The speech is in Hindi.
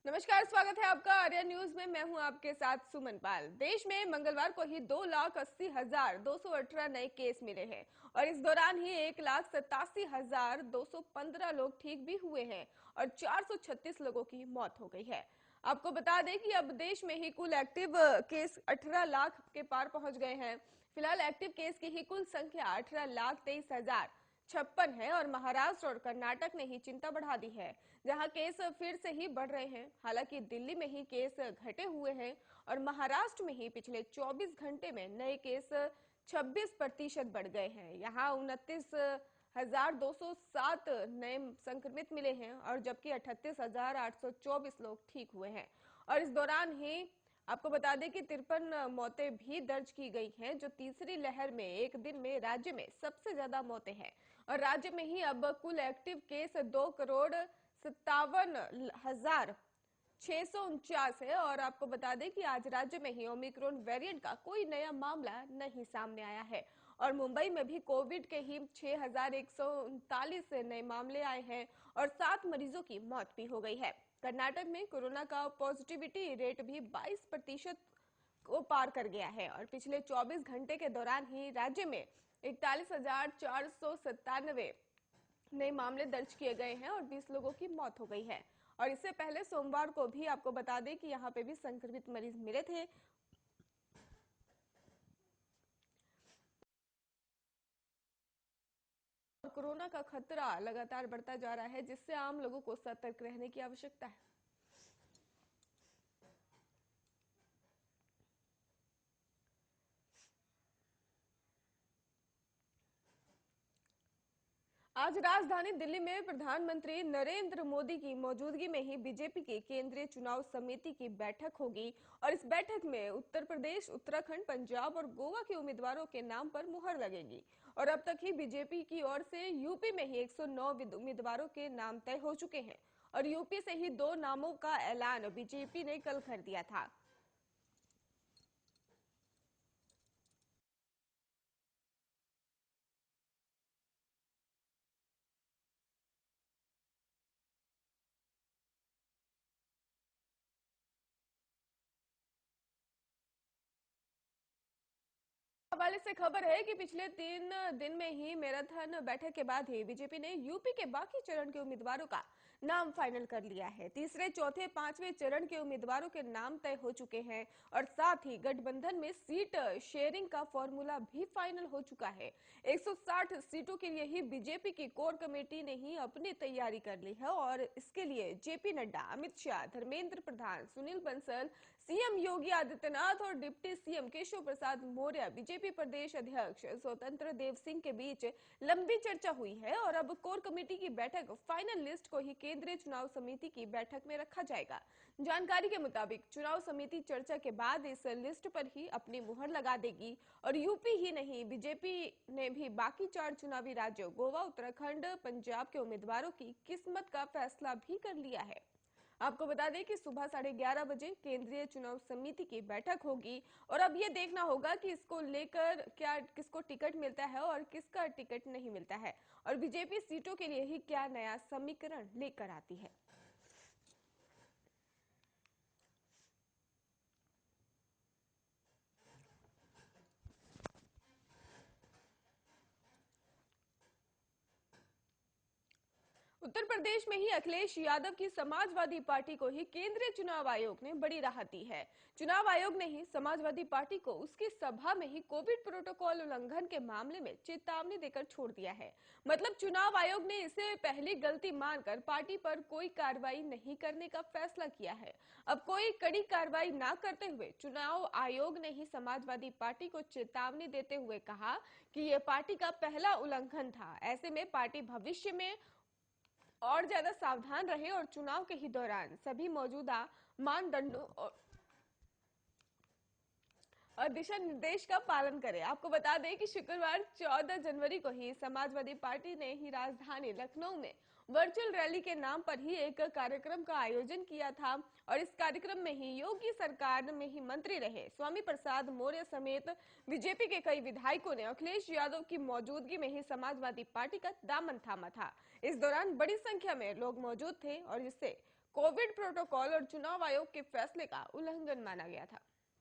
नमस्कार, स्वागत है आपका आर्या न्यूज में। मैं हूं आपके साथ सुमन पाल। देश में मंगलवार को ही 2,80,218 नए केस मिले हैं और इस दौरान ही 1,87,215 लोग ठीक भी हुए हैं और 436 लोगों की मौत हो गई है। आपको बता दें कि अब देश में ही कुल एक्टिव केस 18 लाख के पार पहुंच गए हैं। फिलहाल एक्टिव केस की ही कुल संख्या 18,23,056 है और महाराष्ट्र और कर्नाटक ने ही चिंता बढ़ा दी है, जहां केस फिर से ही बढ़ रहे हैं। हालांकि दिल्ली में ही केस घटे हुए हैं और महाराष्ट्र में ही पिछले 24 घंटे में नए केस 26% बढ़ गए हैं। यहां 29,207 नए संक्रमित मिले हैं और जबकि 38,824 लोग ठीक हुए हैं। और इस दौरान ही आपको बता दें कि 53 मौतें भी दर्ज की गई हैं, जो तीसरी लहर में एक दिन में राज्य में सबसे ज्यादा मौतें हैं। और राज्य में ही अब कुल एक्टिव केस 2,57,649 है। और आपको बता दें कि आज राज्य में ही ओमिक्रॉन वेरिएंट का कोई नया मामला नहीं सामने आया है और मुंबई में भी कोविड के ही 6,139 नए मामले आए हैं और 7 मरीजों की मौत भी हो गई है। कर्नाटक में कोरोना का पॉजिटिविटी रेट भी 22% को पार कर गया है और पिछले 24 घंटे के दौरान ही राज्य में 41,497 नए मामले दर्ज किए गए हैं और 20 लोगों की मौत हो गई है। और इससे पहले सोमवार को भी आपको बता दें कि यहाँ पे भी संक्रमित मरीज मिले थे। कोरोना का खतरा लगातार बढ़ता जा रहा है, जिससे आम लोगों को सतर्क रहने की आवश्यकता है। आज राजधानी दिल्ली में प्रधानमंत्री नरेंद्र मोदी की मौजूदगी में ही बीजेपी की केंद्रीय चुनाव समिति की बैठक होगी और इस बैठक में उत्तर प्रदेश, उत्तराखंड, पंजाब और गोवा के उम्मीदवारों के नाम पर मुहर लगेगी। और अब तक ही बीजेपी की ओर से यूपी में ही 109 उम्मीदवारों के नाम तय हो चुके हैं और यूपी से ही 2 नामों का ऐलान बीजेपी ने कल कर दिया था। हवाले से खबर है कि पिछले 3 दिन में ही मैराथन बैठक के बाद ही बीजेपी ने यूपी के बाकी चरण के उम्मीदवारों का नाम फाइनल कर लिया है। तीसरे, चौथे, पांचवें चरण के उम्मीदवारों के नाम तय हो चुके हैं और साथ ही गठबंधन में सीट शेयरिंग का फॉर्मूला भी फाइनल हो चुका है। 160 सीटों के लिए ही बीजेपी की कोर कमेटी ने ही अपनी तैयारी कर ली है और इसके लिए जेपी नड्डा, अमित शाह, धर्मेंद्र प्रधान, सुनील बंसल, सीएम योगी आदित्यनाथ और deputy CM Keshav Prasad Maurya, BJP प्रदेश अध्यक्ष स्वतंत्र देव सिंह के बीच लंबी चर्चा हुई है और अब कोर कमेटी की बैठक फाइनल लिस्ट को ही केंद्रीय चुनाव समिति की बैठक में रखा जाएगा। जानकारी के मुताबिक चुनाव समिति चर्चा के बाद इस लिस्ट पर ही अपनी मुहर लगा देगी और यूपी ही नहीं, बीजेपी ने भी बाकी 4 चुनावी राज्यों गोवा, उत्तराखंड, पंजाब के उम्मीदवारों की किस्मत का फैसला भी कर लिया है। आपको बता दें कि सुबह 11:30 बजे केंद्रीय चुनाव समिति की बैठक होगी और अब ये देखना होगा कि इसको लेकर क्या किसको टिकट मिलता है और किसका टिकट नहीं मिलता है और बीजेपी सीटों के लिए ही क्या नया समीकरण लेकर आती है। उत्तर प्रदेश में ही अखिलेश यादव की समाजवादी पार्टी को ही केंद्रीय चुनाव आयोग ने बड़ी राहत दी है। चुनाव आयोग ने ही समाजवादी पार्टी को उसकी सभा में ही कोविड प्रोटोकॉल उल्लंघन के मामले में चेतावनी देकर छोड़ दिया है। मतलब चुनाव आयोग ने इसे पहली गलती मानकर पार्टी पर कोई कार्रवाई नहीं करने का फैसला किया है। अब कोई कड़ी कार्रवाई न करते हुए चुनाव आयोग ने ही समाजवादी पार्टी को चेतावनी देते हुए कहा कि यह पार्टी का पहला उल्लंघन था। ऐसे में पार्टी भविष्य में और ज्यादा सावधान रहे और चुनाव के ही दौरान सभी मौजूदा मानदंडों और दिशा निर्देश का पालन करें। आपको बता दें कि शुक्रवार 14 जनवरी को ही समाजवादी पार्टी ने ही राजधानी लखनऊ में वर्चुअल रैली के नाम पर ही एक कार्यक्रम का आयोजन किया था और इस कार्यक्रम में ही योगी सरकार में ही मंत्री रहे स्वामी प्रसाद मौर्य समेत बीजेपी के कई विधायकों ने अखिलेश यादव की मौजूदगी में ही समाजवादी पार्टी का दामन थामा था। इस दौरान बड़ी संख्या में लोग मौजूद थे और इससे कोविड प्रोटोकॉल और चुनाव आयोग के फैसले का उल्लंघन माना गया था।